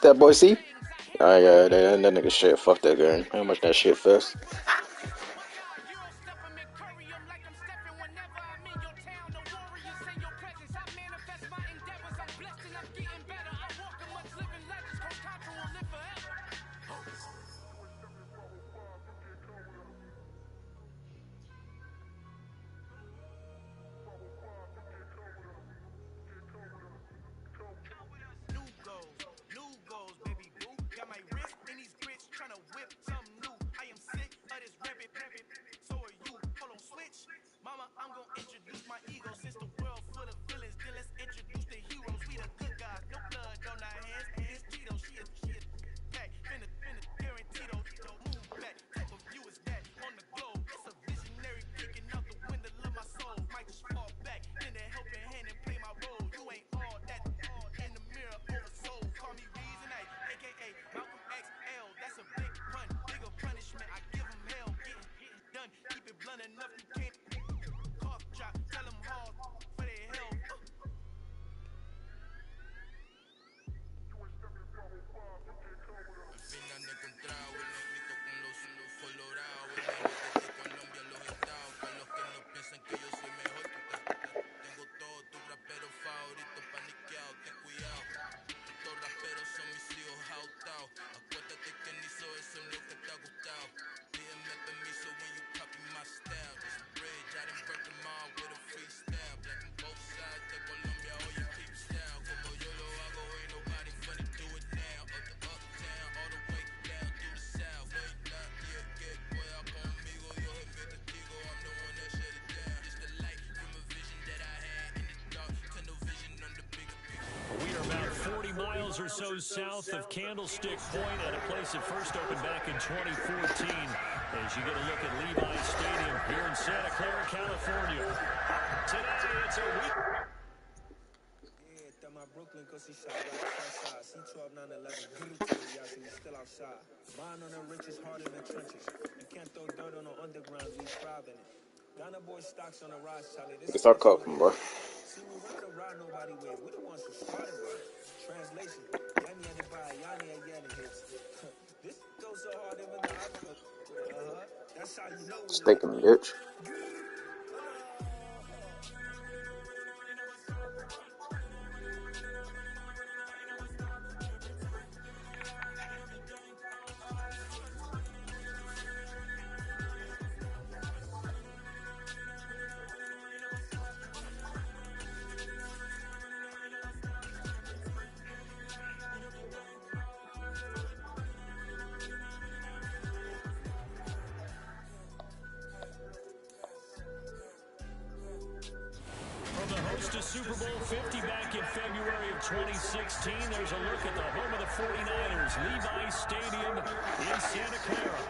That boy C? Oh yeah, that nigga shit. Fuck that game. How much that shit first? Miles or so south of Candlestick Point at a place that first opened back in 2014 as you get a look at Levi Stadium here in Santa Clara, California. Today it's a week. Yeah, my Brooklyn cause he shot right C12 911 still outside. Bond on the richest heart in the trenches. You can't throw dirt on the underground, we thriving it. Ghana boy stocks on the rise, Charlie. This Start coughing, bro. See, we run the ride nobody with. We the ones who started with. Translation. Yanni and the buy, Yanni and Yanni hits. This goes so hard even the Africa. That's how you know we Stinking bitch. To Super Bowl 50 back in February of 2016. There's a look at the home of the 49ers, Levi Stadium in Santa Clara.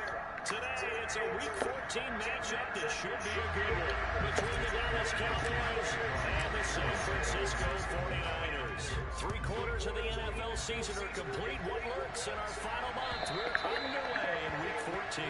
Today, it's a Week 14 matchup that should be a good one between the Dallas Cowboys and the San Francisco 49ers. 3 quarters of the NFL season are complete. What lurks in our final month? We're underway in Week 14.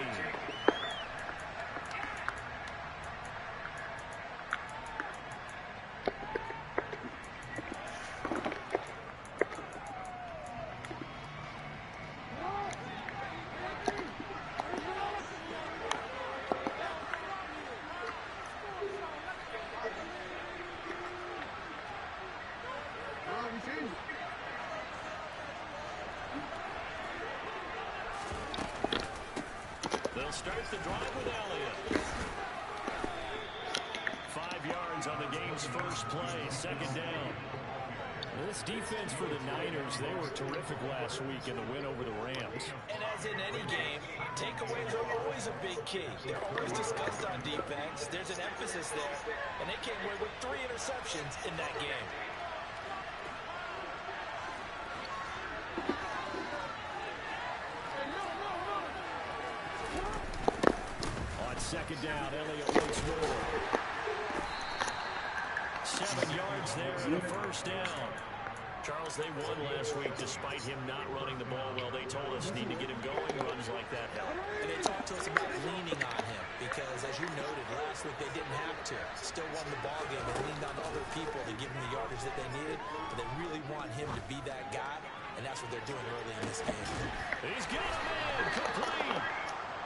Start the drive with Elliott. 5 yards on the game's first play, second down. This defense for the Niners, they were terrific last week in the win over the Rams. And as in any game, takeaways are always a big key. They're always discussed on defense. There's an emphasis there, and they came away with 3 interceptions in that game. second down. Elliott once more. 7 yards there and a first down. Charles, they won last week despite him not running the ball well. They told us need to get him going. Runs like that help. And they talked to us about leaning on him because, as you noted, last week they didn't have to. Still won the ball game. They leaned on other people to give them the yardage that they needed. But they really want him to be that guy, and that's what they're doing early in this game. He's got a man complete.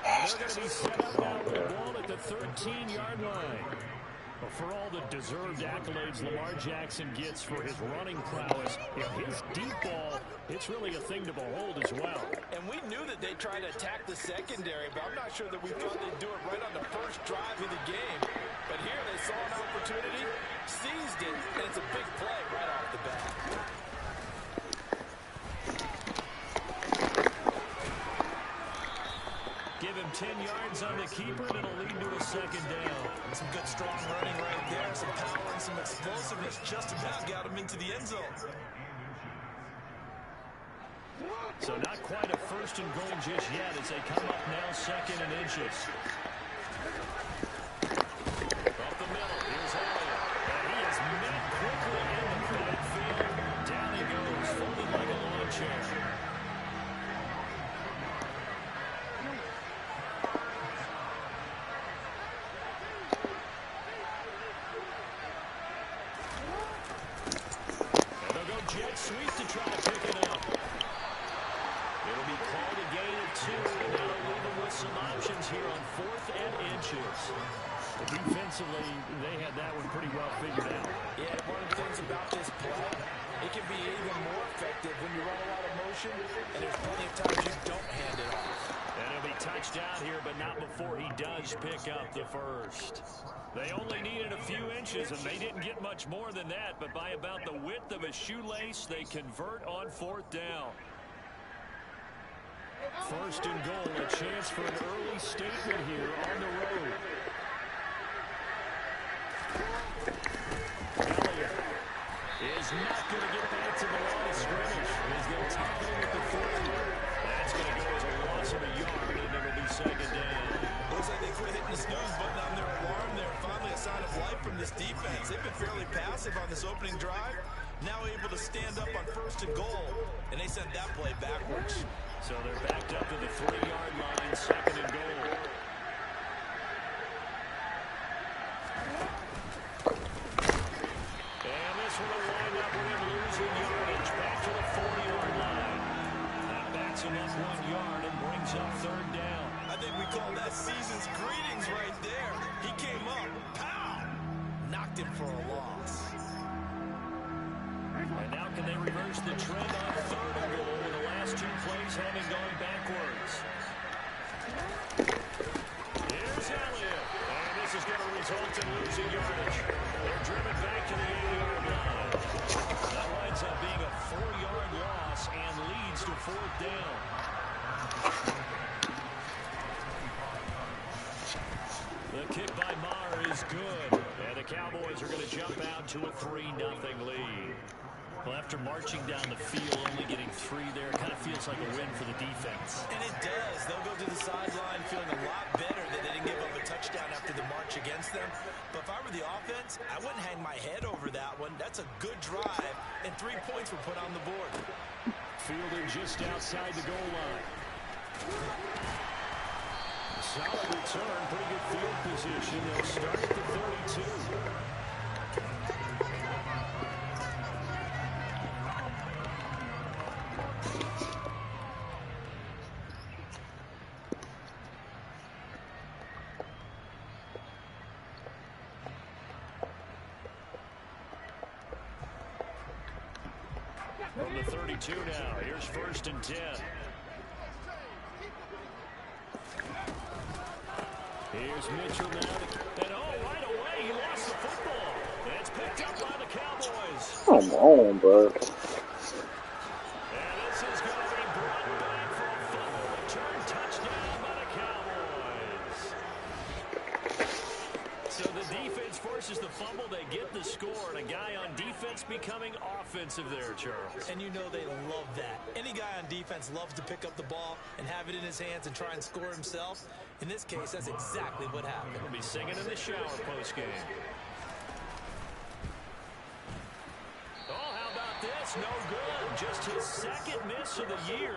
And they're going to be set up now with the ball at the 13-yard line. Well, for all the deserved accolades Lamar Jackson gets for his running prowess, his deep ball, it's really a thing to behold as well. And we knew that they'd try to attack the secondary, but I'm not sure that we thought they'd do it right on the first drive of the game. But here they saw an opportunity, seized it, and it's a big play right off the bat. Give him 10 yards on the keeper, and it'll lead to a second down. Some good, strong running right there. Some power and some explosiveness just about got him into the end zone. So not quite a first and goal just yet as they come up now second and inches. Up the middle, here's Elliott. And he is met quickly in the backfield. Down he goes, folded like a lawn chair. Jet sweep to try to pick it up. It'll be called a gain of 2, and that'll leave them with some options here on 4th and inches. Defensively, they had that one pretty well figured out. Yeah, one of the things about this play, it can be even more effective when you run a lot of motion, and there's plenty of times you don't hand it off. And he'll be touched out here, but not before he does pick up the first. They only needed a few inches, and they didn't get much more than that, but by about the width of a shoelace, they convert on 4th down. First and goal, a chance for an early statement here on the road. Elliott is not going to get back to the line of scrimmage. He's going to tackle him at the 40. That's going to go as a loss of a yard, and it'll be second down. Looks like they quit hitting the snooze button on their alarm there. Finally a sign of life from this defense. They've been fairly passive on this opening drive. Now able to stand up on first and goal, and they sent that play backwards. So they're backed up to the 3-yard line, second and goal. And this one will wind up with him losing yardage back to the 40-yard line. That backs him up 1 yard and brings up 3rd down. I think we call that season's greetings right there. He came up, pow! Knocked him for a loss. And now can they reverse the trend on 3rd and goal with the last 2 plays having gone backwards? Here's Elliott. And this is going to result in losing yardage. They're driven back to the 8-yard line. That winds up being a 4-yard loss and leads to 4th down. The kick by Maher is good. And the Cowboys are going to jump out to a 3-0 lead. Well, after marching down the field, only getting 3 there, kind of feels like a win for the defense. And it does. They'll go to the sideline feeling a lot better that they didn't give up a touchdown after the march against them. But if I were the offense, I wouldn't hang my head over that one. That's a good drive, and 3 points were put on the board. Fielding just outside the goal line. Solid return, pretty good field position. They'll start at the 32. From the 32 now, here's 1st and 10. Here's Mitchell now. And right away, he lost the football. And it's picked up by the Cowboys. Come on, bro. And this is going to be brought back for a fumble return touchdown by the Cowboys. So the defense Offense forces the fumble. They get the score. And a guy on defense becoming offensive there, Charles. And you know they love that. Any guy on defense loves to pick up the ball and have it in his hands and try and score himself. In this case, that's exactly what happened. He'll be singing in the shower post-game. Oh, how about this? No good. Just his second miss of the year.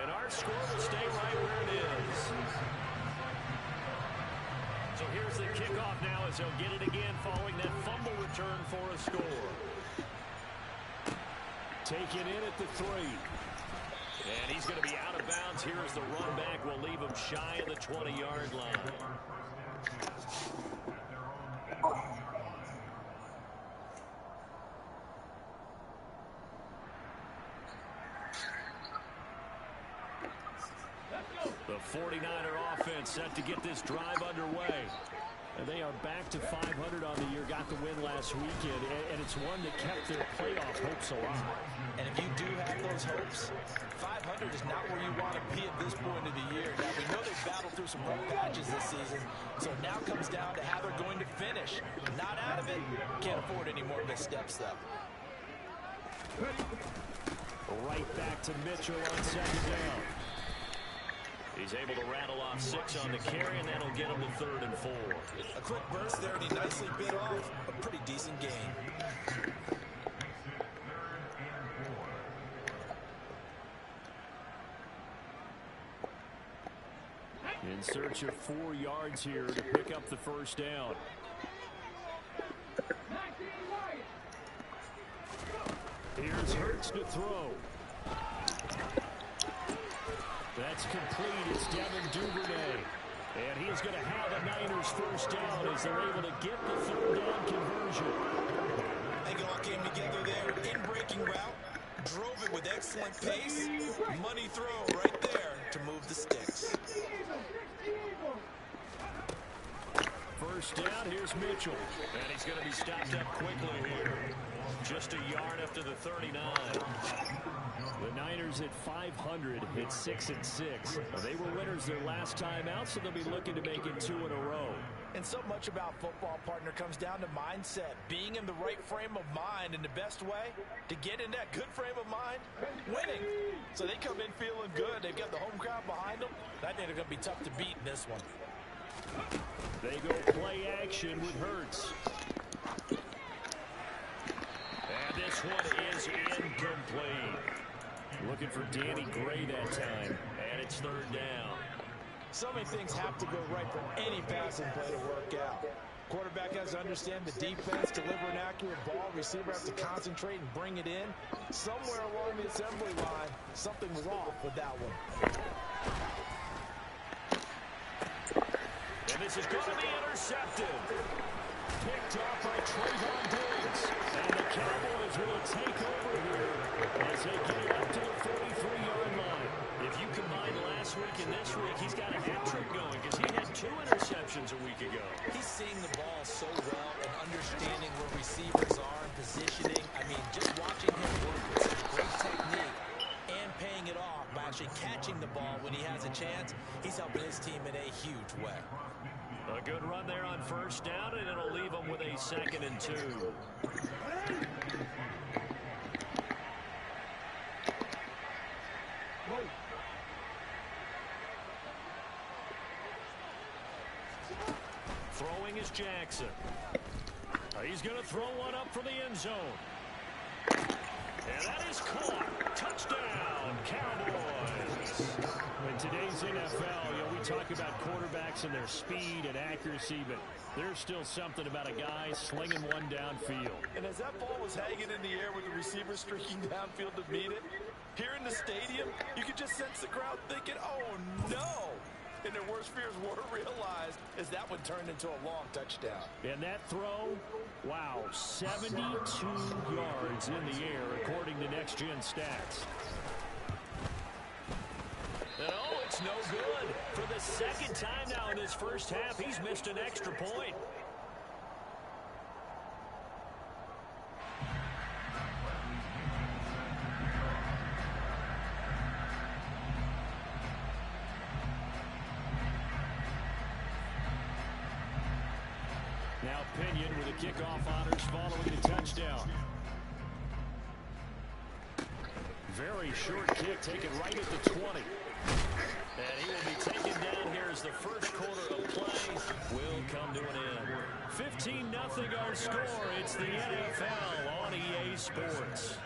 And our score will stay right where it is. So here's the kickoff now as they'll get it again following that fumble return for a score. Taken in at the 3. And he's going to be out of bounds. Here's the run back. We'll leave him shy of the 20-yard line. The 49er offense set to get this drive underway. And they are back to 500 on the year, got the win last weekend, and it's one that kept their playoff hopes alive. And if you do have those hopes, 500 is not where you want to be at this point of the year. Now, we know they've battled through some rough patches this season, so it now comes down to how they're going to finish. Not out of it. Can't afford any more missteps, though. Right back to Mitchell on second down. He's able to rattle off 6 on the carry, and that'll get him to 3rd and 4. A quick burst there, and he nicely bit off a pretty decent gain. In search of 4 yards here to pick up the first down. Here's Hurts to throw. That's complete. It's Devin Duvernay. And he's going to have the Niners first down as they're able to get the 3rd down conversion. I think it all came together there. In-breaking route. Drove it with excellent pace. Money throw right there to move the sticks. First down, here's Mitchell. And he's going to be stopped up quickly here. Just a yard after the 39. The Niners at 500, it's 6-6. They were winners their last time out, so they'll be looking to make it 2 in a row. And so much about football, partner, comes down to mindset. Being in the right frame of mind, and the best way to get in that good frame of mind, winning. So they come in feeling good. They've got the home crowd behind them. I think they're going to be tough to beat in this one. They go play action with Hurts. And this one is incomplete. Looking for Danny Gray that time. And it's 3rd down. So many things have to go right for any passing play to work out. Quarterback has to understand the defense, deliver an accurate ball. Receiver has to concentrate and bring it in. Somewhere along the assembly line, something's off with that one. And this is going to be intercepted. Picked off by Trayvon Diggs. And the Cowboys will take over here as they get it up to the 43-yard line. If you combine last week and this week, he's got a hat trick going because he had 2 interceptions a week ago. He's seeing the ball so well and understanding where receivers are and positioning. I mean, just watching him work with some great technique and paying it off by actually catching the ball when he has a chance, he's helping his team in a huge way. A good run there on first down, and it'll leave them with a 2nd and 2. Throwing is Jackson. He's going to throw one up for the end zone. And that is caught. Touchdown, Cowboys. In today's NFL, we talk about quarterbacks and their speed and accuracy, but there's still something about a guy slinging one downfield. And as that ball was hanging in the air with the receiver streaking downfield to meet it, here in the stadium, you could just sense the crowd thinking, oh, no. And their worst fears were realized as that one turned into a long touchdown. And that throw, wow, 72 yards in the air, according to Next Gen Stats. And oh, it's no good. For the 2nd time now in this first half, he's missed an extra point. Now Pinion with the kickoff honors following the touchdown. Very short kick taken right at the 20. And he will be taken down here as the first quarter of play will come to an end. 15-0 our score. It's the NFL on EA Sports.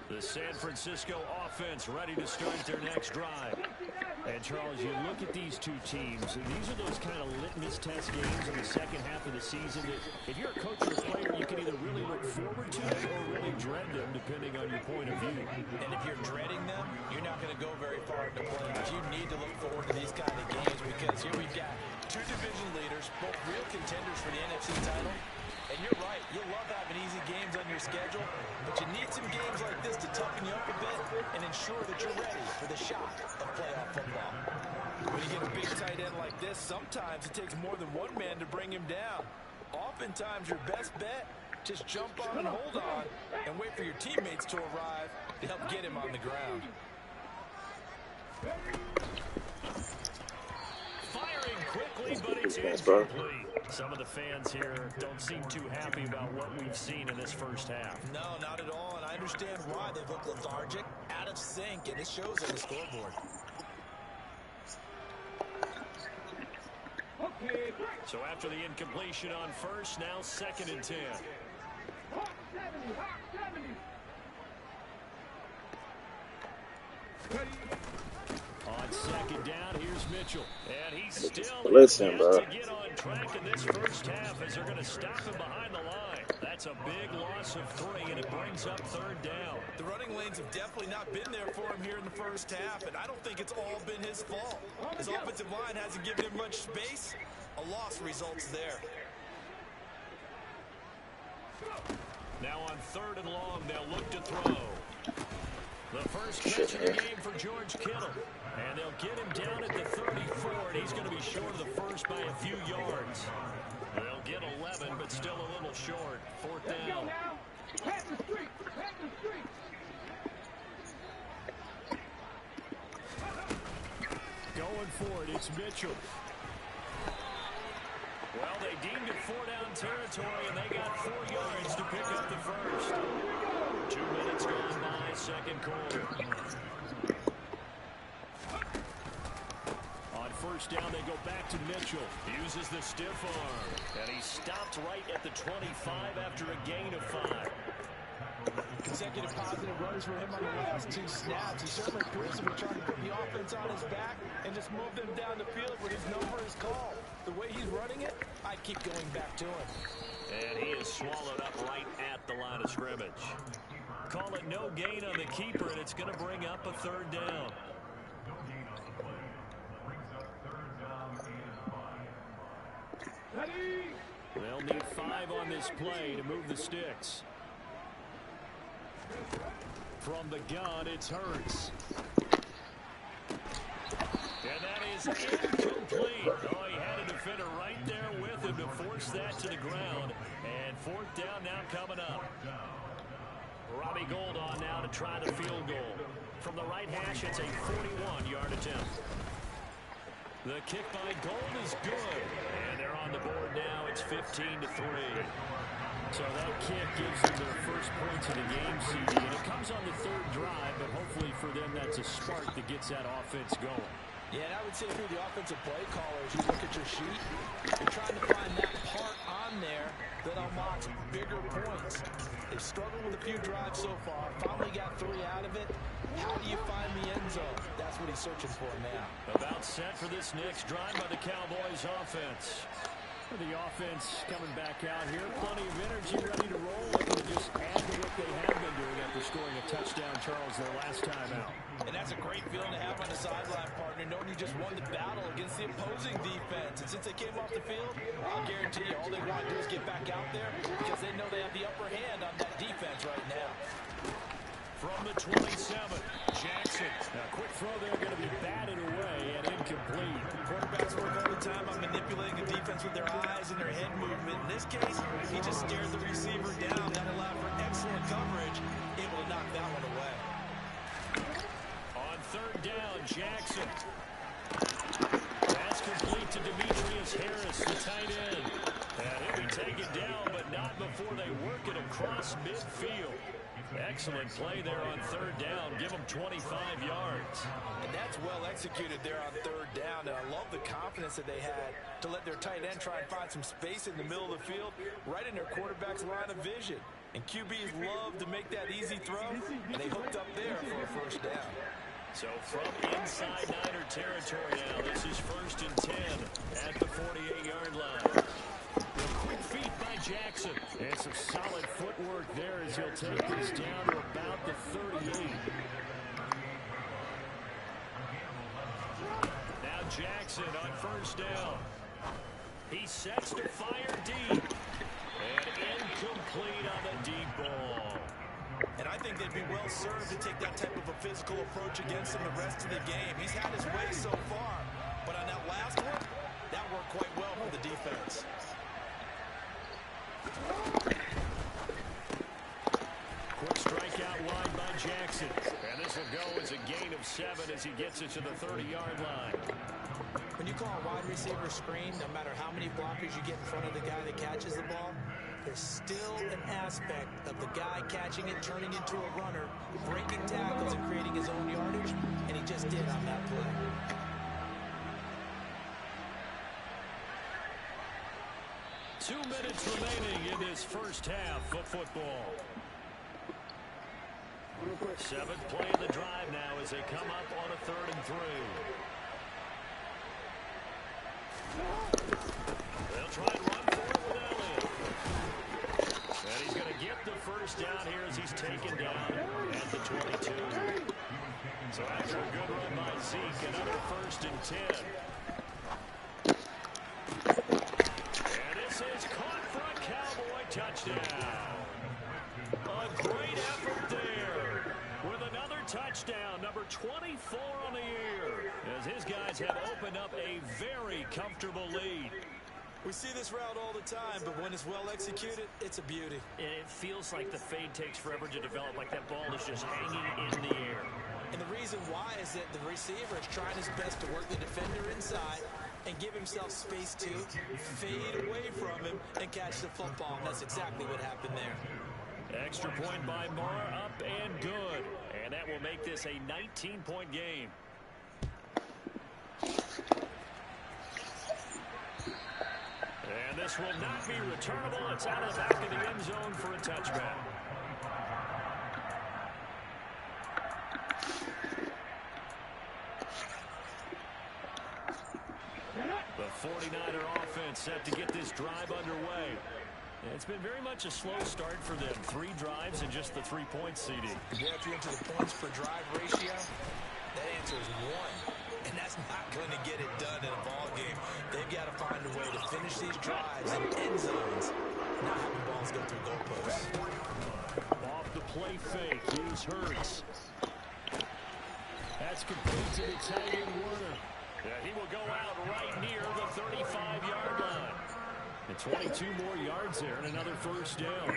The San Francisco offense ready to start their next drive. And, Charles, you look at these two teams, and these are those kind of litmus test games in the second half of the season that if you're a coach or a player, you can either really look forward to them or really dread them, depending on your point of view. And if you're dreading them, you're not going to go very far in the playoffs. You need to look forward to these kind of games because here we've got two division leaders, both real contenders for the NFC title. And you're right, you'll love having easy games on your schedule, but you need some games like this to toughen you up a bit and ensure that you're ready for the shock of playoff football. When you get a big tight end like this, sometimes it takes more than one man to bring him down. Oftentimes your best bet, just jump on and hold on and wait for your teammates to arrive to help get him on the ground. Firing quickly, but it's incomplete. Some of the fans here don't seem too happy about what we've seen in this first half. No, not at all, and I understand why. They look lethargic, out of sync, and it shows on the scoreboard. So after the incompletion on first, now 2nd and 10. On 2nd down, here's Mitchell. And he's still Listen, bro. to get on track in this first half as they're going to stop him behind the line. That's a big loss of 3, and it brings up 3rd down. The running lanes have definitely not been there for him here in the first half, and I don't think it's all been his fault. His offensive line hasn't given him much space. A loss results there. Now on 3rd and long, they'll look to throw. The first catch of the game for George Kittle. And they'll get him down at the 34, and he's going to be short of the first by a few yards. They'll get 11, but still a little short. 4th down. Going for it, it's Mitchell. Well, they deemed it 4-down territory, and they got 4 yards to pick up the first. 2 minutes gone by, 2nd quarter. On 1st down, they go back to Mitchell. Uses the stiff arm, and he stopped right at the 25 after a gain of 5. Consecutive positive runs for him on the last 2 snaps. He certainly appears to be trying to put the offense on his back and just move them down the field when his number is called. The way he's running it, I keep going back to him. And he is swallowed up right at the line of scrimmage. Call it no gain on the keeper, and it's going to bring up a 3rd down. They'll need 5 on this play to move the sticks. From the gun, it's Hurts. And that is incomplete. Oh, he had a defender right there with him to force that to the ground. And 4th down now coming up. Robbie Gould on now to try the field goal. From the right hash, it's a 41-yard attempt. The kick by Gould is good. And they're on the board now. It's 15-3. So that kick gives them their first points of the game, CD. And it comes on the 3rd drive, but hopefully for them that's a spark that gets that offense going. Yeah, and I would say through the offensive play callers, you look at your sheet, you're trying to find that part on there that unlocks bigger points. They've struggled with a few drives so far, finally got 3 out of it. How do you find the end zone? That's what he's searching for now. About set for this next drive by the Cowboys offense. The offense coming back out here, plenty of energy, ready to roll, looking to just add to what they have been doing after scoring a touchdown, Charles, their last time out. And that's a great feeling to have on the sideline, partner, knowing you just won the battle against the opposing defense. And since they came off the field, I'll guarantee you all they want to do is get back out there because they know they have the upper hand on that defense right now. From the 27, Jackson. Now, quick throw there, going to be batted away and incomplete. Quarterbacks work all the time on manipulating the defense with their eyes and their head movement. In this case, he just stared the receiver down. That allowed for excellent coverage, able to knock that one away. Jackson. That's complete to Demetrius Harris, the tight end. And he'll be taken down, but not before they work it across midfield. Excellent play there on third down. Give them 25 yards. And that's well executed there on third down. And I love the confidence that they had to let their tight end try and find some space in the middle of the field, right in their quarterback's line of vision. And QBs love to make that easy throw, and they hooked up there for a first down. So from inside Niner territory now, this is 1st and 10 at the 48-yard line. The quick feet by Jackson. And some solid footwork there as he'll take this down to about the 38. Now Jackson on first down. He sets to fire deep. And incomplete on the deep ball. And I think they'd be well served to take that type of a physical approach against him the rest of the game. He's had his way so far, but on that last one, that worked quite well for the defense. Quick strike out wide by Jackson. And this will go as a gain of 7 as he gets it to the 30-yard line. When you call a wide receiver screen, no matter how many blockers you get in front of the guy that catches the ball, there's still an aspect of the guy catching it, turning into a runner, breaking tackles and creating his own yardage, and he just did on that play. Two minutes remaining in this first half of football. 7th play of the drive now as they come up on a 3rd and 3. They'll try and run for it with Elliott. And he's going to get the first down here as he's taken down at the 22. So after a good run by Zeke, another 1st and 10. And this is caught for a Cowboy touchdown. A great effort there with another touchdown, number 24 on the year, as his guys have opened up a very comfortable lead. We see this route all the time, but when it's well executed, it's a beauty. It feels like the fade takes forever to develop, like that ball is just hanging in the air. And the reason why is that the receiver is trying his best to work the defender inside and give himself space to fade away from him and catch the football. And that's exactly what happened there. Extra point by Marr, up and good. And that will make this a 19-point game. And this will not be returnable. It's out of the back of the end zone for a touchback. The 49er offense set to get this drive underway. It's been very much a slow start for them. 3 drives and just the 3 points, CD. Yeah, if you're into the points per drive ratio, that answer is 1. And that's not going to get it done in a ball game. They've got to find a way to finish these drives in end zones, not having balls go through goalposts. Off the play fake, here's Hurts. That's complete to the tight end Warner. Yeah, he will go out right near the 35-yard line. And 22 more yards there and another first down.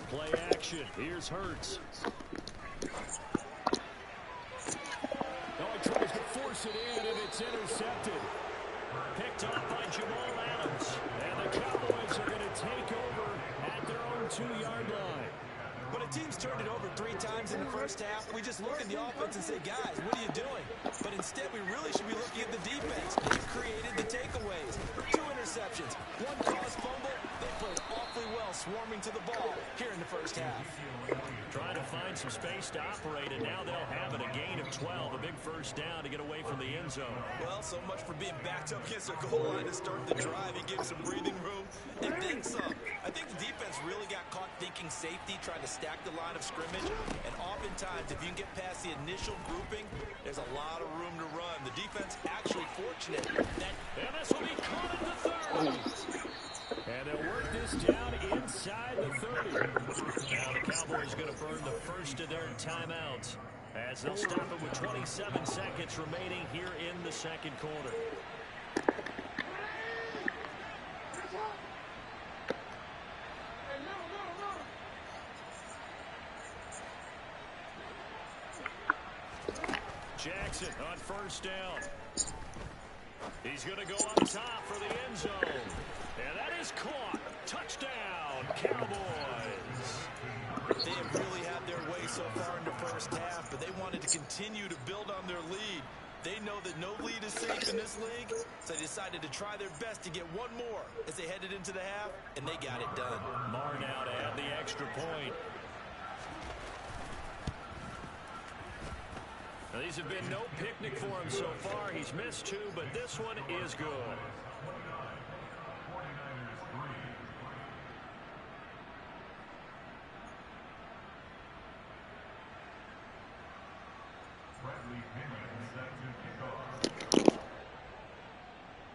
Play action. Here's Hurts. Oh, he tries to force it in, and it's intercepted. Picked up by Jamal Adams. And the Cowboys are going to take over at their own 2-yard line. When a team's turned it over 3 times in the first half, we just look at the offense and say, guys, what are you doing? But instead, we really should be looking at the defense. They've created the takeaways. 2 interceptions, 1 caused fumble. They played awfully well swarming to the ball here in the first half. Trying to find some space to operate, and now they'll have it. A gain of 12, a big first down to get away from the end zone. Well, so much for being backed up against a goal line to start the drive. He gave some breathing room and then some. I think the defense really got caught thinking safety, trying to stack the line of scrimmage. And oftentimes, if you can get past the initial grouping, there's a lot of room to run. The defense actually fortunate that... And this will be caught at the 30. And they'll work this down inside the 30. Now the Cowboys going to burn the first of their timeouts as they'll stop it with 27 seconds remaining here in the second quarter. Jackson on first down. He's going to go up top for the end zone. And that is caught. Touchdown, Cowboys. They have really had their way so far in the first half, but they wanted to continue to build on their lead. They know that no lead is safe in this league, so they decided to try their best to get one more as they headed into the half, and they got it done. Marr now to add the extra point. Now, these have been no picnic for him so far. He's missed 2, but this one is good.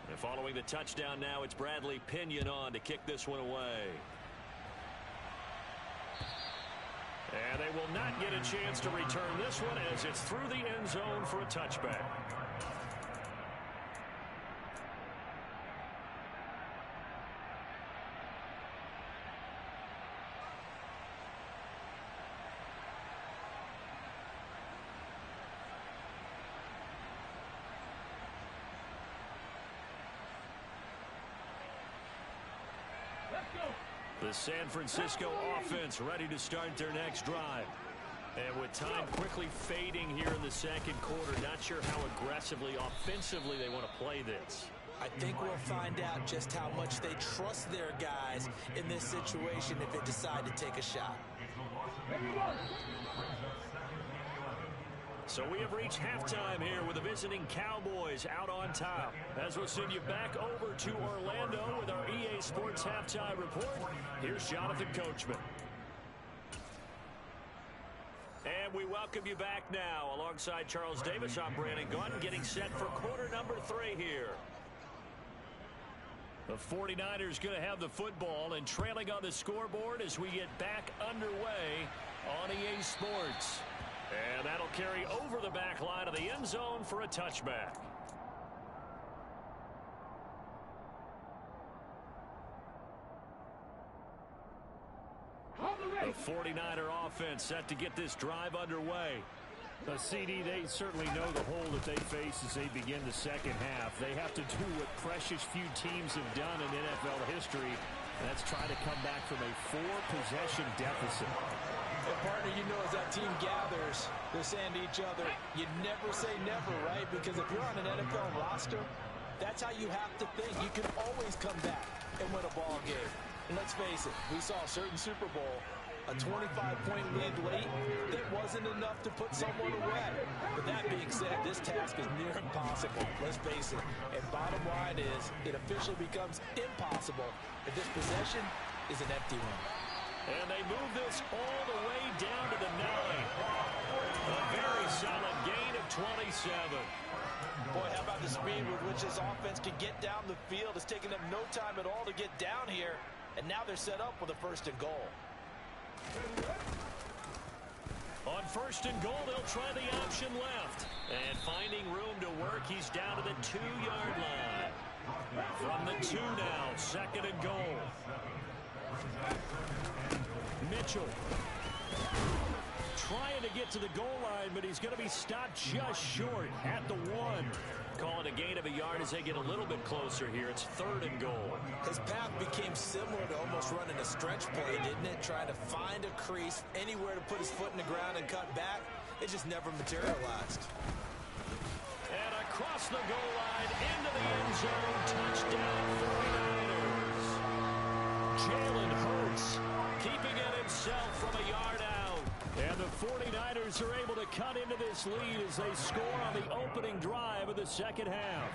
And following the touchdown now, it's Bradley Pinion on to kick this one away. And they will not get a chance to return this one as it's through the end zone for a touchback. The San Francisco offense ready to start their next drive. And with time quickly fading here in the second quarter, not sure how aggressively, offensively they want to play this. I think we'll find out just how much they trust their guys in this situation if they decide to take a shot. So we have reached halftime here with the visiting Cowboys out on top. As we'll send you back over to Orlando with our EA Sports Halftime Report, here's Jonathan Coachman. And we welcome you back now. Alongside Charles Davis, I'm Brandon Gunn, getting set for quarter number 3 here. The 49ers going to have the football and trailing on the scoreboard as we get back underway on EA Sports. And that'll carry over the back line of the end zone for a touchback. The 49er offense set to get this drive underway. CD, they certainly know the hole that they face as they begin the second half. They have to do what precious few teams have done in NFL history. That's try to come back from a 4-possession deficit. And partner, you know, as that team gathers, they're saying to each other, you never say never, right? Because if you're on an NFL roster, that's how you have to think. You can always come back and win a ball game. And let's face it, we saw a certain Super Bowl, a 25-point lead late, that wasn't enough to put someone away. But that being said, this task is near impossible. Let's face it. And bottom line is, it officially becomes impossible if this possession is an empty one. And they move this all the way down to the 9. A very solid gain of 27. Boy, how about the speed with which this offense can get down the field? It's taken them no time at all to get down here. And now they're set up with a 1st and goal. On 1st and goal, they'll try the option left. And finding room to work, he's down to the 2-yard line. From the 2 now, 2nd and goal. Mitchell trying to get to the goal line, but he's going to be stopped just short at the 1. Call it a gain of a yard as they get a little bit closer here. It's 3rd and goal. His path became similar to almost running a stretch play, didn't it? Trying to find a crease, anywhere to put his foot in the ground and cut back. It just never materialized. And across the goal line, into the end zone, touchdown 49ers. Jalen Hurts keeping it himself from a yard out. And the 49ers are able to cut into this lead as they score on the opening drive of the second half.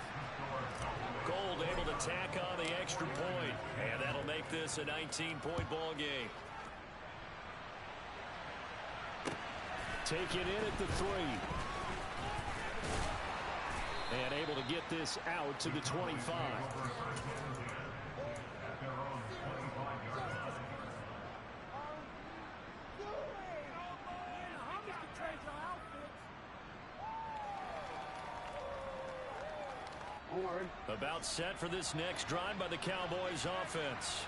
Gold able to tack on the extra point, and that'll make this a 19-point ball game. Take it in at the 3. And able to get this out to the 25. About set for this next drive by the Cowboys offense.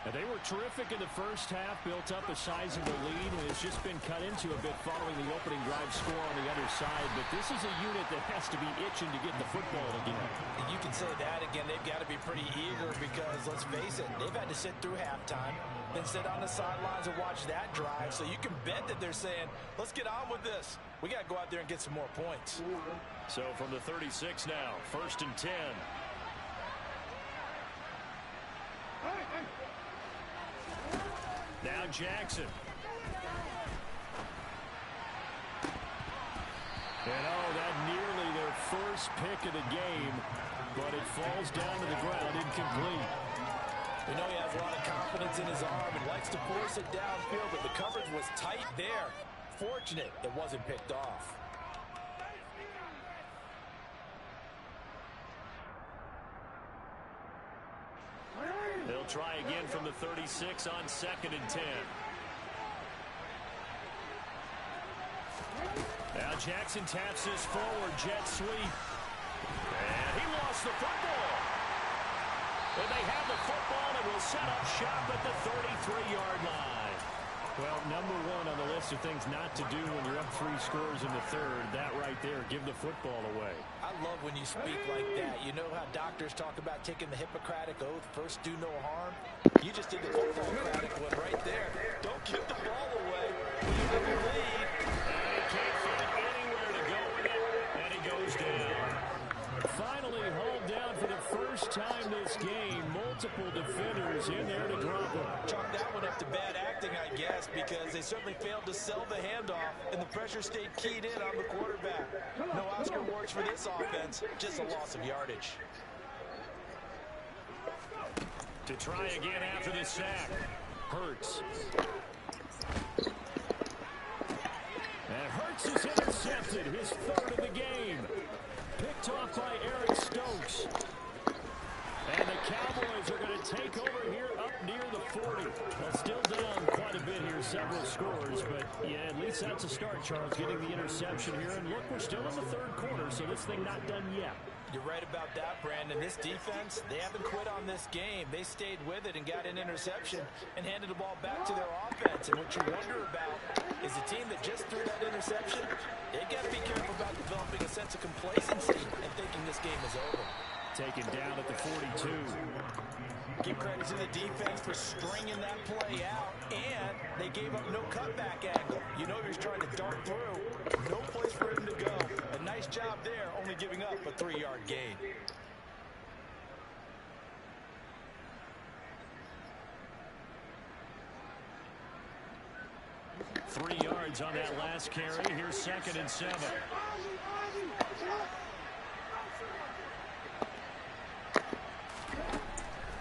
And they were terrific in the first half, built up a sizable lead, and it's just been cut into a bit following the opening drive score on the other side. But this is a unit that has to be itching to get the football again. And you can say that again. They've got to be pretty eager because, let's face it, they've had to sit through halftime, then sit on the sidelines and watch that drive. So you can bet that they're saying, let's get on with this. We got to go out there and get some more points. So from the 36 now, 1st and 10. Now Jackson. And that nearly their first pick of the game, but it falls down to the ground incomplete. We know he has a lot of confidence in his arm and likes to force it downfield, but the coverage was tight there. Fortunate it wasn't picked off. They'll try again from the 36 on 2nd and 10. Now Jackson taps this forward, jet sweep. And he lost the football. And they have the football and will set up shop at the 33-yard line. Well, number one on the list of things not to do when you're up 3 scores in the third, that right there, give the football away. I love when you speak like that. You know how doctors talk about taking the Hippocratic oath, first do no harm? You just did the football-cratic one right there. Don't give the ball away when you have a lead. And he can't find anywhere to go with it, and he goes down. Finally hauled down for the first time this game. Multiple defenders in there to drop him. Chalk that one up to bad acting, I guess, because they certainly failed to sell the handoff, and the pressure stayed keyed in on the quarterback. No Oscar awards for this offense, just a loss of yardage. To try again after the sack. Hurts. And Hurts is intercepted, his 3rd of the game. Picked off by Eric Stokes. And the Cowboys are going to take over here up near the 40. Well, still down quite a bit here, several scores. But, yeah, at least that's a start, Charles, getting the interception here. And look, we're still in the 3rd quarter, so this thing not done yet. You're right about that, Brandon. This defense, they haven't quit on this game. They stayed with it and got an interception and handed the ball back to their offense. And what you wonder about is the team that just threw that interception, they got to be careful about developing a sense of complacency and thinking this game is over. Taken down at the 42. Give credit to the defense for stringing that play out, and they gave up no cutback angle. You know he was trying to dart through. No place for him to go. A nice job there, only giving up a 3-yard gain. Three yards on that last carry. Here's 2nd and 7.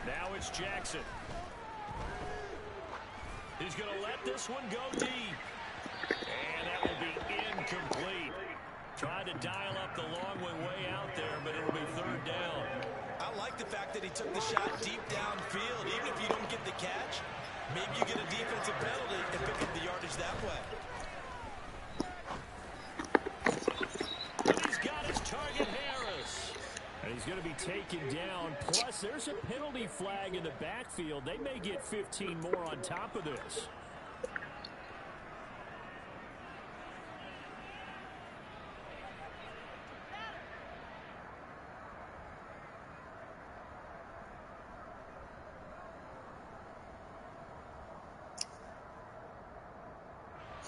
Now it's Jackson. He's going to let this one go deep. And that will be incomplete. Tried to dial up the long way out there, but it'll be 3rd down. I like the fact that he took the shot deep downfield. Even if you don't get the catch, maybe you get a defensive penalty and pick up the yardage that way. And he's got his target, Harris. And he's going to be taken down. Plus, there's a penalty flag in the backfield. They may get 15 more on top of this.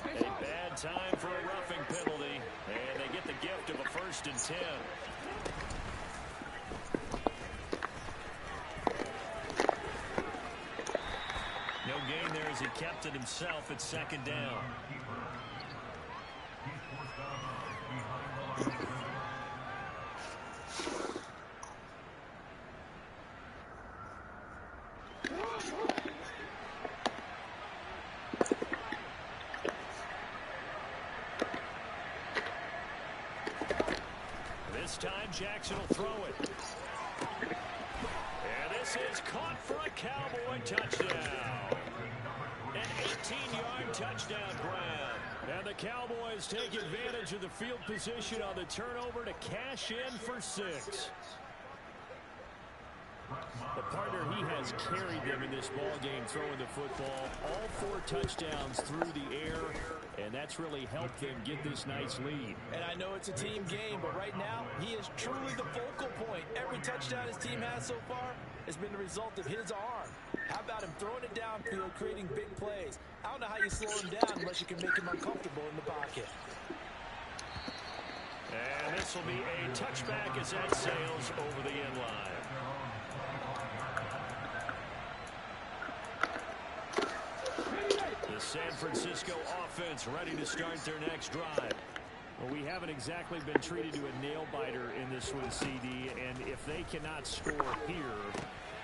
A bad time for a roughing penalty, and they get the gift of a 1st and 10. No gain there as he kept it himself at 2nd down. This time Jackson will throw it. And this is caught for a Cowboy touchdown. An 18-yard touchdown grab. And the Cowboys take advantage of the field position on the turnover to cash in for 6. The partner, he has carried them in this ball game throwing the football. All 4 touchdowns through the air, and that's really helped them get this nice lead. And I know it's a team game, but right now, he is truly the focal point. Every touchdown his team has so far has been the result of his arm. How about him throwing it downfield, creating big plays? I don't know how you slow him down unless you can make him uncomfortable in the pocket. And this will be a touchback as that sails over the end line. The San Francisco offense ready to start their next drive. Well, we haven't exactly been treated to a nail-biter in this one, CD, and if they cannot score here,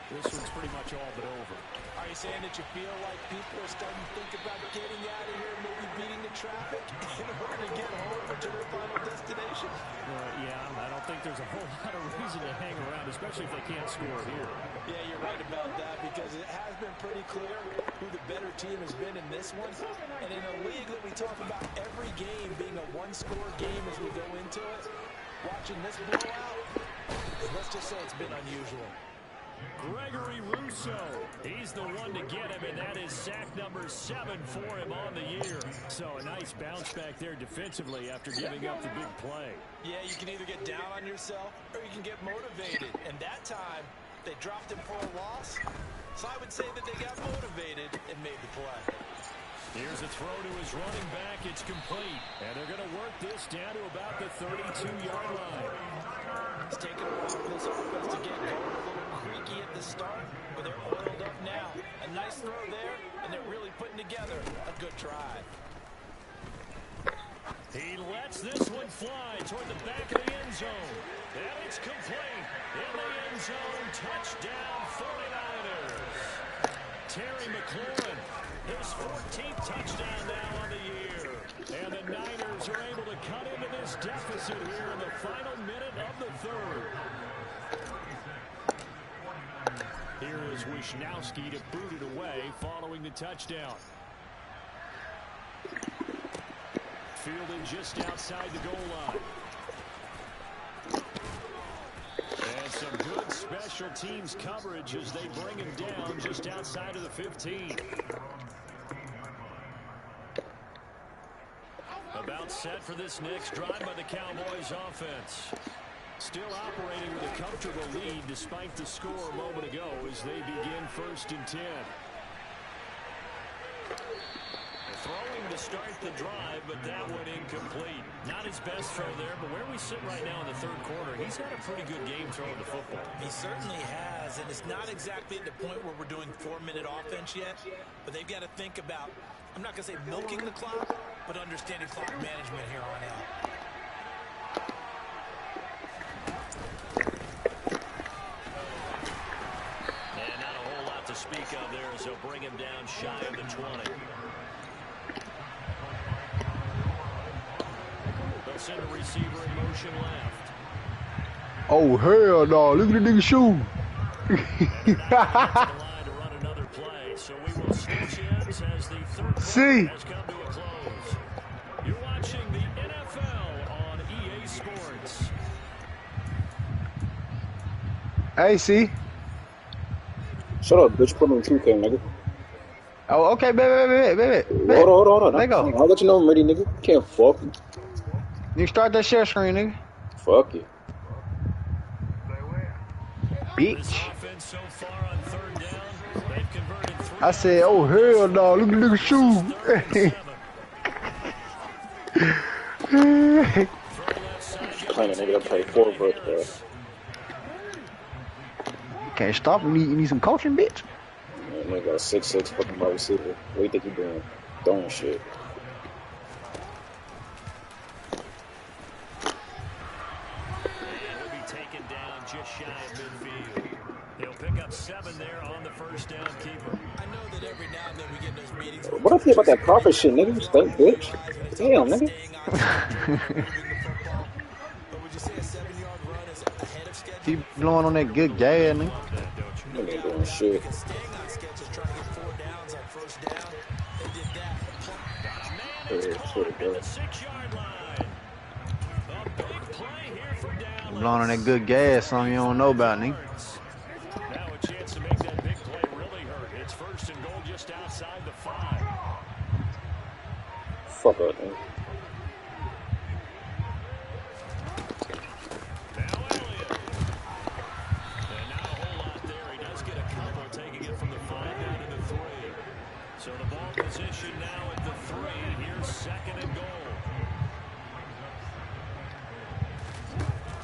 this one's pretty much all but over. Are you saying that you feel like people are starting to think about getting out of here, maybe beating the traffic in order to get home or to their final destination? Yeah, I don't think there's a whole lot of reason to hang around, especially if they can't score here. Yeah, you're right about that because it has been pretty clear who the better team has been in this one. And in a league that we talk about every game being a one-score game as we go into it, watching this blowout, let's just say it's been unusual. Gregory Rousseau, he's the one to get him, and that is sack number 7 for him on the year. So a nice bounce back there defensively after giving up the big play. Yeah, you can either get down on yourself or you can get motivated. And that time, they dropped him for a loss. So I would say that they got motivated and made the play. Here's a throw to his running back. It's complete. And they're going to work this down to about the 32-yard line. It's taken a while for this offense to get going. A little creaky at the start, but they're oiled up now. A nice throw there, and they're really putting together a good drive. He lets this one fly toward the back of the end zone. And it's complete. In the end zone, touchdown 49ers. Terry McLaurin, his 14th touchdown now on the year. And the Niners are able to cut into this deficit here in the final minute of the third. Here is Wisnowski to boot it away following the touchdown. Fielded just outside the goal line. And some good special teams coverage as they bring him down just outside of the 15. About set for this next drive by the Cowboys offense. Still operating with a comfortable lead despite the score a moment ago as they begin 1st and 10. Throwing to start the drive, but that one incomplete. Not his best throw there, but where we sit right now in the 3rd quarter, he's had a pretty good game throwing the football. He certainly has, and it's not exactly at the point where we're doing 4-minute offense yet, but they've got to think about, I'm not going to say milking the clock, but understanding clock management here on out. And not a whole lot to speak of there as they'll bring him down shy of the 20. They'll send a receiver in motion left. Oh, hell no. Look at the nigga shoe. So we will switch ends as the 3rd quarter has come to a close. You're watching the NFL on EA Sports. Hey, see? Shut up, bitch. Put me in 2K, nigga. Oh, okay, baby. Hold on. Let go. I'll let you know I'm ready, nigga. Can't fuck me. You start that share screen, nigga. Fuck you. Bitch. So far on 3rd down, they've converted 3. I said, oh, hell no. Look at the nigga shoe. Playing a nigga that play 4 verse, bro. Can't stop him. You need some coaching, bitch. Man, nigga got a 6'6" fucking wide receiver. What do you think he doing? Throwing shit. He'll be taken down just shy of midfield. He'll pick up 7 there on the 1st down keeper. I know that every now and then we get those meetings. What I feel about that Crawford shit, nigga? Stink, bitch. Damn, nigga. Keep blowing on that good gas, nigga. Nigga ain't doing shit. Blowing on that good gas, something you don't know about, nigga. Now it's fuck up, man. Now Elliott. And not a whole lot there. He does get a couple, taking it from the 5 down to the 3. So the ball position now at the 3. Here's 2nd and goal.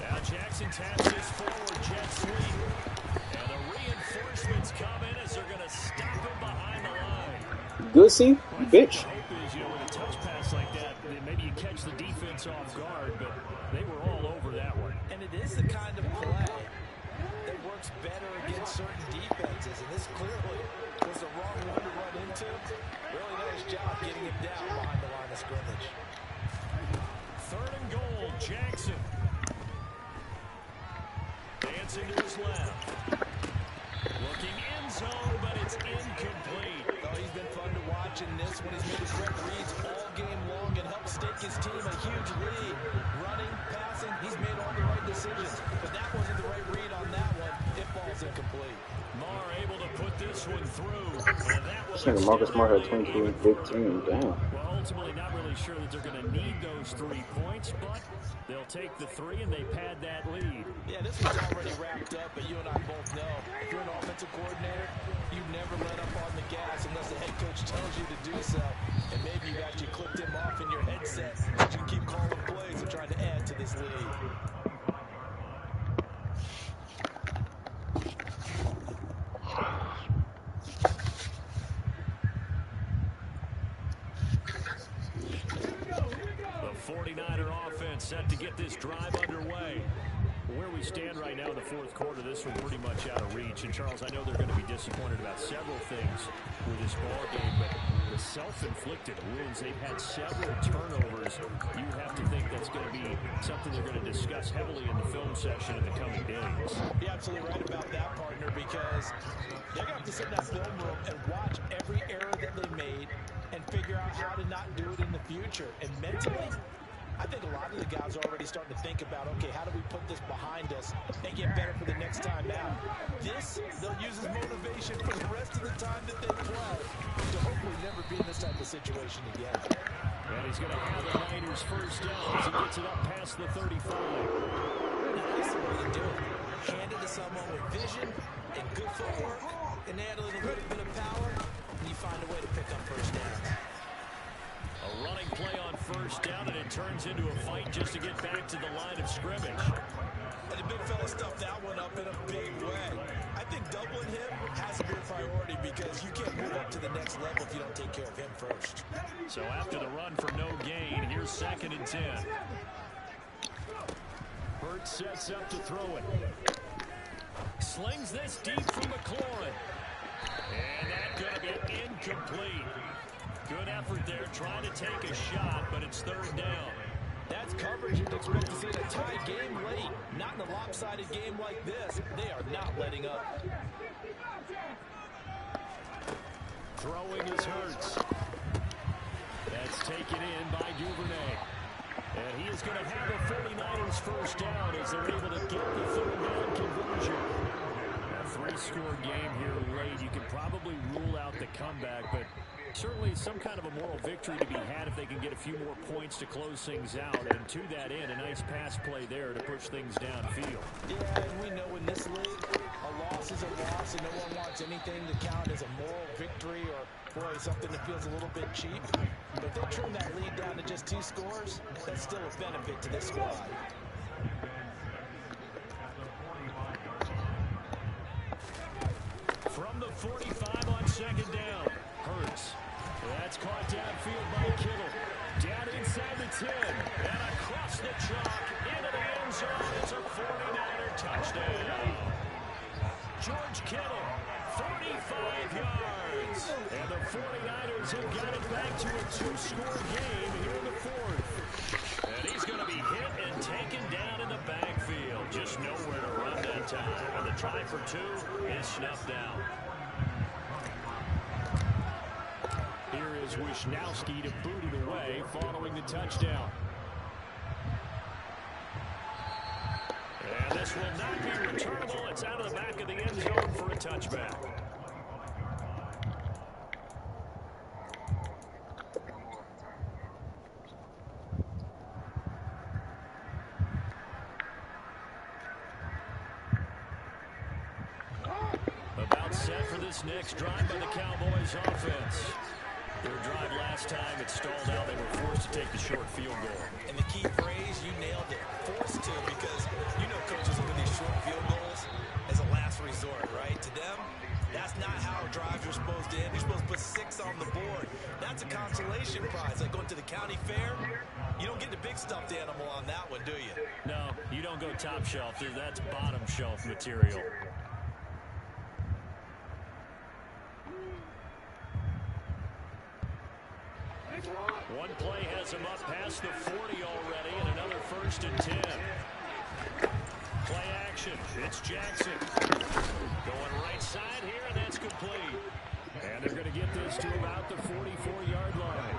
Now Jackson taps this forward, jet sweep. And the reinforcements come in as they're going to stop him behind the line. Good see, Well, bitch. the hope is, with a touch pass like that, maybe you catch the defense off guard, but they were all over that one. And it is the kind of play that works better against certain defenses. And this clearly was the wrong one to run into. Really nice job getting him down behind the line of scrimmage. 3rd and goal, Jackson. Dancing to his left. Looking end zone, but it's incomplete. Oh, he's been fun to watch in this one. He's made the correct reads all game long and helped stake his team a huge lead. Running, passing, he's made all the right decisions. But that wasn't the right read on that one. It falls incomplete. Marr able to put this one through. And that will Saying Marcus Smart had 22 and 15. Damn. Well, ultimately not really sure that they're going to need those 3 points, but they'll take the 3 and they pad that lead. Yeah, this one's already wrapped up, but you and I both know if you're an offensive coordinator, you never let up on the gas unless the head coach tells you to do so. And maybe you've actually clicked him off in your headset, but you can keep calling plays and trying to add to this lead. The 49er offense set to get this drive underway. Where we stand right now in the 4th quarter, this one pretty much out of reach. And, Charles, I know they're going to be disappointed about several things with this ball game, but the self-inflicted wounds, they've had several turnovers. You have to think that's going to be something they're going to discuss heavily in the film session in the coming days. You're absolutely right about that, partner, because they're going to have to sit in that film room and watch every error that they made and figure out how to not do it in the future. And mentally, I think a lot of the guys are already starting to think about, okay, how do we put this behind us and get better for the next time out? This, they'll use as motivation for the rest of the time that they play to hopefully never be in this type of situation again. And he's going to have the Niners first down as he gets it up past the 35. Now, that's the way you do it. Hand it to someone with vision and good footwork, and add a little bit of power, and you find a way to pick up first down. A running play on first down, and it turns into a fight just to get back to the line of scrimmage. And the big fella stuffed that one up in a big way. I think doubling him has to be a priority because you can't move up to the next level if you don't take care of him first. So after the run for no gain, here's 2nd and 10. Hurts sets up to throw it. Slings this deep from McLaurin. And that's going to be incomplete. Good effort there, trying to take a shot, but it's 3rd down. That's coverage you'd expect to see in a tie game late. Not in a lopsided game like this. They are not letting up. Throwing is Hurts. That's taken in by Duvernay. And he is going to have the 49ers first down as they're able to get the 3rd down conversion. A 3-score game here late. You can probably rule out the comeback, but certainly some kind of a moral victory to be had if they can get a few more points to close things out. And to that end, a nice pass play there to push things downfield. Yeah, and we know in this league, a loss is a loss, and no one wants anything to count as a moral victory or, boy, something that feels a little bit cheap. But if they trim that lead down to just 2 scores, that's still a benefit to this squad. From the 45 on 2nd down, Hurts. That's caught downfield by Kittle. Down inside the 10. And across the chalk into the end zone. It's a 49er touchdown. George Kittle, 45 yards. And the 49ers have got it back to a 2-score game here in the 4th. And he's going to be hit and taken down in the backfield. Just nowhere to run that time. And the try for 2 is snuffed out. Here is Wisnowski to boot it away following the touchdown. And this will not be returnable. It's out of the back of the end zone for a touchback. set for this next drive by the Cowboys offense. Their drive last time, it stalled out. They were forced to take the short field goal. And the key phrase, you nailed it, forced to, because you know coaches look at these short field goals as a last resort, right? To them, that's not how drives are supposed to end. You're supposed to put 6 on the board. That's a consolation prize. Like going to the county fair, you don't get the big stuffed animal on that one, do you? No, you don't go top shelf. That's bottom shelf material. One play has him up past the 40 already, and another 1st and 10. Play action. It's Jackson. Going right side here, and that's complete. And they're going to get this to about the 44-yard line.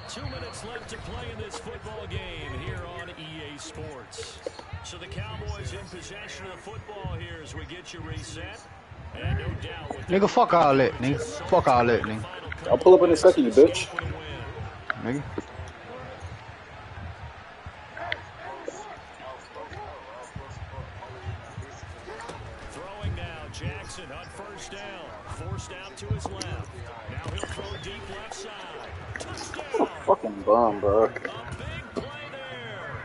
2 minutes left to play in this football game here on EA Sports. So the Cowboys in possession of the football here as we get you reset. And no doubt with Nigga, fuck all that, nigga. Fuck all that, nigga. I'll pull up in a second, you bitch. Nigga. Throwing now, Jackson on 1st down. Forced out to his left. Now he'll throw deep left side. Touchdown! Fucking bum, bro. A big play there.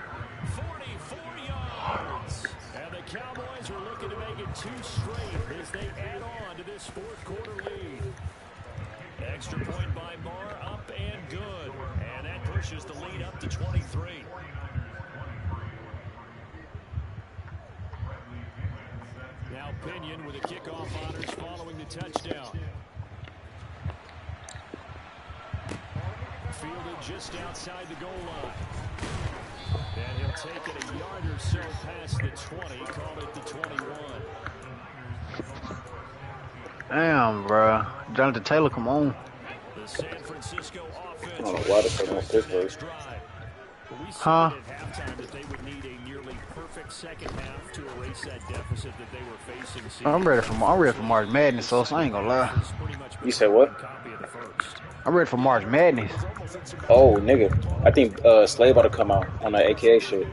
44 yards. And the Cowboys are looking to make it 2 straight as they add on to this 4th quarter lead. Extra point by Marr, up and good. And that pushes the lead up to 23. Now Pinion with a kickoff honors following the touchdown. Fielded just outside the goal line. And he'll take it a yard or so past the 20, call it the 21. Damn, bro. Jonathan Taylor, come on. The San Francisco offense. I don't know why the fuck on Pittsburgh. Huh? At halftime that they would need a nearly perfect second half to erase that deficit that they were facing. I'm ready for March Madness, so I ain't gonna lie. You said what? I'm ready for March Madness. Oh, nigga. I think Slave ought to come out on that AKA shit.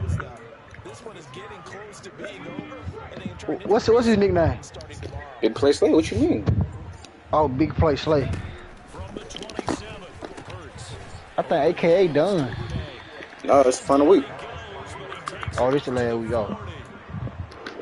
What's his nickname? Big Play Slave? What you mean? Oh, Big Play Slay. I think AKA done. No, it's the final week. Oh, this the last week. Oh.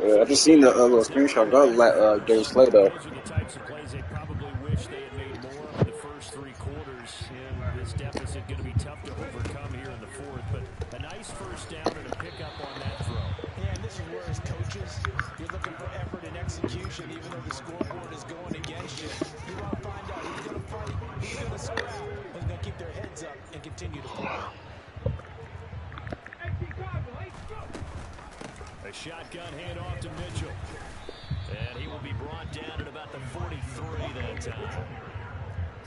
Yeah, I just seen the little screenshot. Got Dave Slay though. Those are the types of plays they probably wish they had made more of in the first 3 quarters. And this deficit going to be tough to overcome here in the 4th. But a nice 1st down and a pickup on that throw. Yeah, and this is where as coaches, you're looking for effort and execution, even though the scoreboard is going against you. You want to find out who's going to fight, who's going to scrap, who's going to keep their heads up and continue to play. A shotgun handoff to Mitchell. And he will be brought down at about the 43 that time.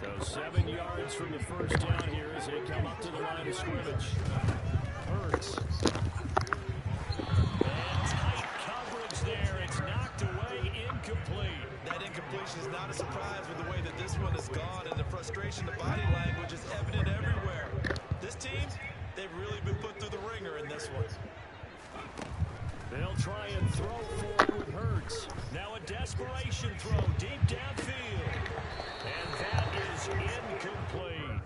So 7 yards from the 1st down here as they come up to the line of scrimmage. Hurts. And tight coverage there. It's knocked away, incomplete. That incompletion is not a surprise with the way that this one has gone, and the frustration, the body language is evident everywhere. This team, they've really been put through the ringer in this one. They'll try and throw forward with Hurts. Now a desperation throw deep downfield. And that is incomplete.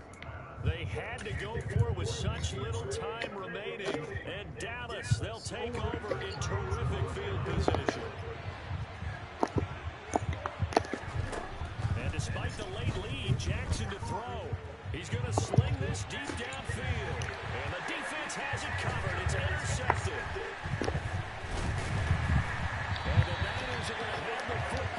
They had to go for it with such little time remaining. And Dallas, they'll take over in terrific field position. And despite the late lead, Jackson to throw. He's going to sling this deep downfield. And the defense has it covered. It's intercepted.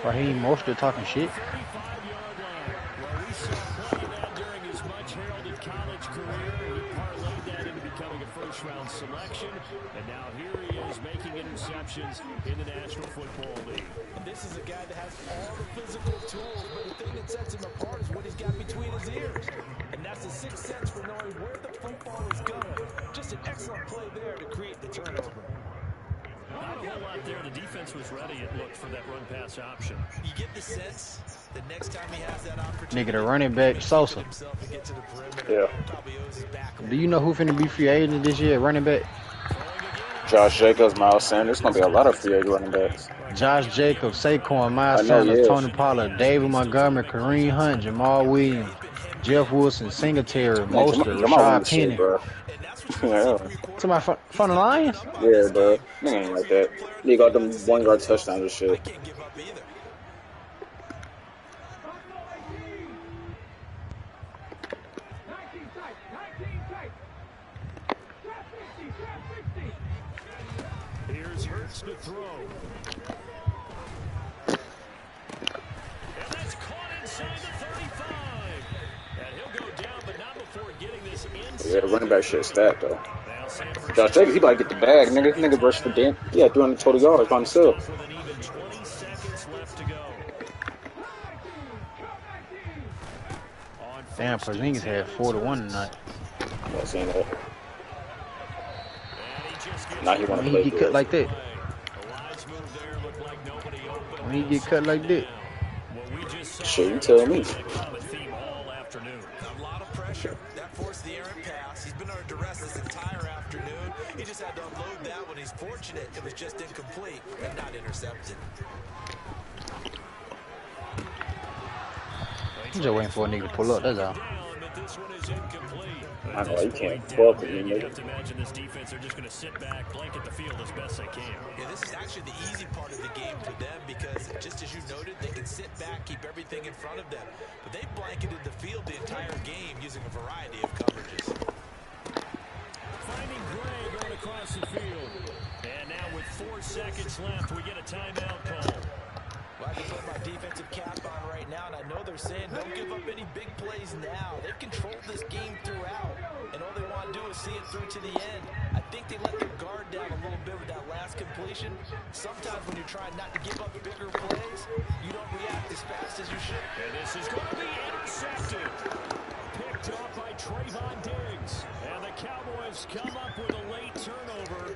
Raheem Mostert talking shit. 35-yard line. Well, we saw playing that during his much heralded college career. He parlayed that into becoming a first-round selection. And now here he is making interceptions in the National Football League. And this is a guy that has all the physical tools, but the thing that sets him apart is what he's got between his ears. And that's the 6th sense for knowing where the football is going. Just an excellent play there to create the turnover. Not a whole lot there. The defense was ready, it looked, for that run-pass option. You get the sense that next time he has that opportunity, Nigga, the running back, Sosa. Yeah. Do you know who finna be free agent this year, running back? Josh Jacobs, Miles Sanders. There's gonna be a lot of free agent running backs. Josh Jacobs, Saquon, I Miles know, Sanders, yeah. Tony Pollard, David Montgomery, Kareem Hunt, Jamal Williams, Jeff Wilson, Singletary, Man, Mostert, Jamal Rashad Williams shit, Penny. bro. Yeah, Somebody from the Lions? yeah, bro. Nigga ain't like that. They got them 1 yard touchdowns and shit. Here's Hurts to throw. And that's caught inside the 35. And he'll go down, but not before getting this inside. Yeah, the running back shit stacked though. Now San Josh Jacobs, he about to get the bag, nigga. Nigga rushed for damn. Yeah, 300 total yards by himself. With an even 20 seconds left to go. Damn, Porzingis had 41 tonight. Yeah, seen that. Now he want to When play he get good. cut like that. When he get cut like that. Shit, you tell me. A lot of pressure. That forced the errant pass. He's been under duress this entire afternoon. He just had to unload that one. He's fortunate it was just incomplete and not intercepted. I'm just waiting for a nigga to pull up, that's all. I know, you can't fuck with me, You nigga. have to imagine this defense are just going to sit back, blanket the field as best they can. Yeah, this is actually the easy part of the game for them because, just as you noted, they can sit back, keep everything in front of them. But they blanketed the field the entire game using a variety of coverages. Finding Gray going across the field. And now with 4 seconds left, we get a timeout call. Well, I can put my defensive cap on right now, and I know they're saying don't give up any big plays now. They've controlled this game throughout, and all they want to do is see it through to the end. I think they let their guard down a little bit with that last completion. Sometimes when you're trying not to give up bigger plays, you don't react as fast as you should. And this is going to be intercepted. Picked up by Trayvon Diggs. And the Cowboys come up with a late turnover.